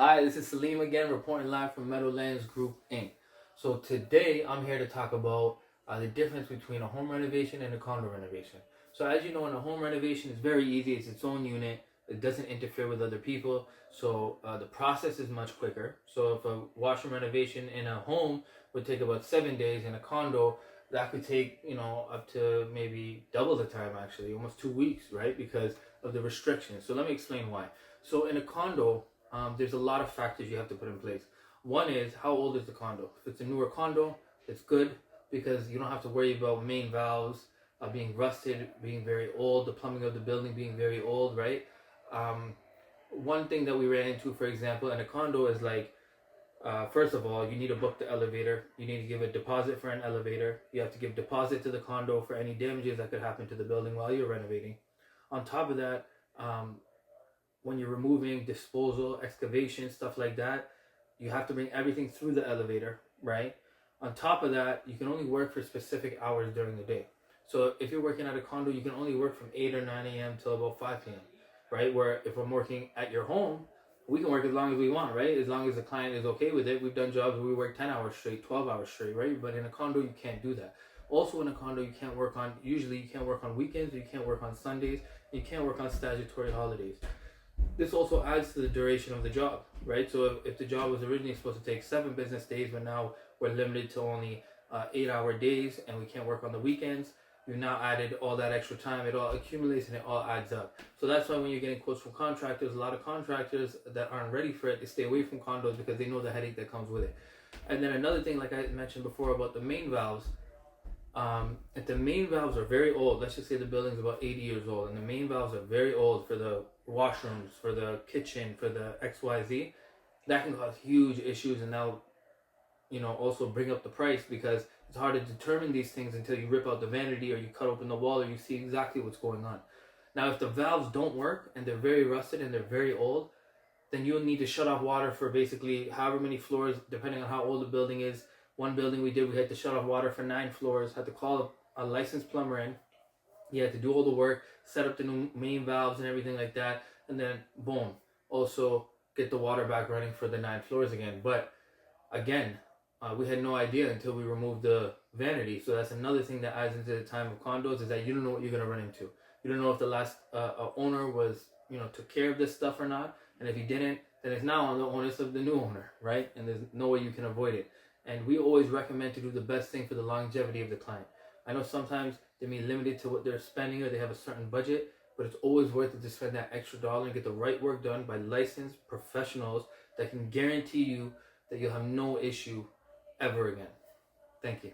Hi, this is Salim again, reporting live from Meadowlands Group Inc. So today I'm here to talk about the difference between a home renovation and a condo renovation. So as you know, in a home renovation, it's very easy. It's its own unit. It doesn't interfere with other people. So the process is much quicker. So if a washroom renovation in a home would take about 7 days, in a condo that could take up to maybe double the time, actually almost 2 weeks, right? Because of the restrictions. So let me explain why. So in a condo, there's a lot of factors you have to put in place. One is, how old is the condo? If it's a newer condo, it's good because you don't have to worry about main valves being rusted, being very old, the plumbing of the building being very old, right? Um, One thing that we ran into, for example, in a condo is like, first of all, you need to book the elevator. You need to give a deposit for an elevator. You have to give deposit to the condo for any damages that could happen to the building while you're renovating. On top of that, um, when you're removing disposal, excavation, stuff like that, you have to bring everything through the elevator, right? On top of that, you can only work for specific hours during the day. So if you're working at a condo, you can only work from 8 or 9 a.m. till about 5 p.m., right? Where if I'm working at your home, we can work as long as we want, right? As long as the client is okay with it. We've done jobs where we work 10 hours straight, 12 hours straight, right? But in a condo, you can't do that. Also in a condo, usually you can't work on weekends, you can't work on Sundays, you can't work on statutory holidays. This also adds to the duration of the job, right? So if the job was originally supposed to take 7 business days, but now we're limited to only 8-hour days and we can't work on the weekends, you've now added all that extra time. It all accumulates and it all adds up. So that's why when you're getting quotes from contractors, a lot of contractors that aren't ready for it, they stay away from condos because they know the headache that comes with it. And then another thing, like I mentioned before about the main valves, if the main valves are very old, let's just say the building's about 80 years old, and the main valves are very old for the washrooms, for the kitchen, for the XYZ, that can cause huge issues, and now also bring up the price because it's hard to determine these things until you rip out the vanity or you cut open the wall or you see exactly what's going on. Now, if the valves don't work and they're very rusted and they're very old, then you'll need to shut off water for basically however many floors, depending on how old the building is. One building we did, we had to shut off water for 9 floors, had to call a licensed plumber in. He had to do all the work, set up the new main valves and everything like that, and then boom, also get the water back running for the 9 floors again. But again, we had no idea until we removed the vanity. So that's another thing that adds into the time of condos, is that you don't know what you're gonna run into. You don't know if the last owner was took care of this stuff or not, and if he didn't, then it's now on the onus of the new owner, right? And there's no way you can avoid it. And we always recommend to do the best thing for the longevity of the client. I know sometimes they may be limited to what they're spending or they have a certain budget, but it's always worth it to spend that extra dollar and get the right work done by licensed professionals that can guarantee you that you'll have no issue ever again. Thank you.